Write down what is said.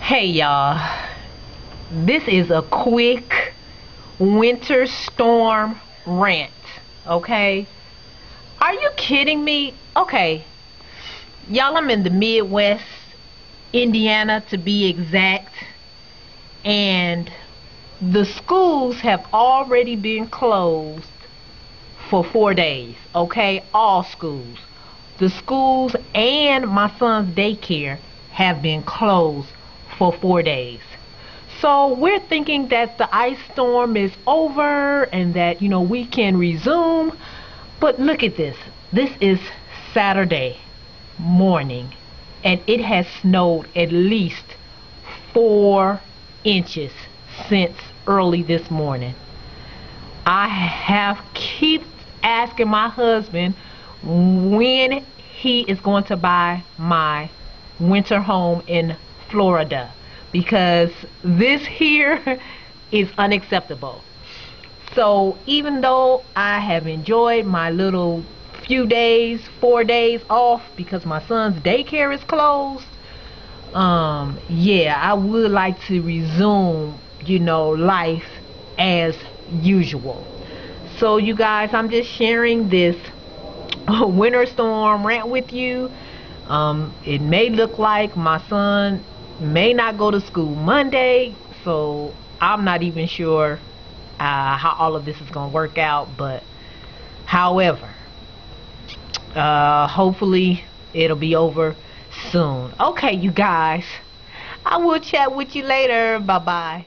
Hey y'all, this is a quick winter storm rant, okay? Are you kidding me? Okay, y'all, I'm in the Midwest, Indiana to be exact, and the schools have already been closed for 4 days, okay? All schools. The schools and my son's daycare have been closed for 4 days. So we're thinking that the ice storm is over and that, we can resume. But look at this. This is Saturday morning and it has snowed at least 4 inches since early this morning. I have keep asking my husband when he is going to buy my winter home in Florida, because this here is unacceptable. So even though I have enjoyed my little few days, 4 days off because my son's daycare is closed, yeah, I would like to resume, life as usual. So you guys, I'm just sharing this winter storm rant with you. It may look like my son may not go to school Monday, so I'm not even sure how all of this is going to work out, but however, hopefully it'll be over soon. Okay, you guys, I will chat with you later. Bye bye.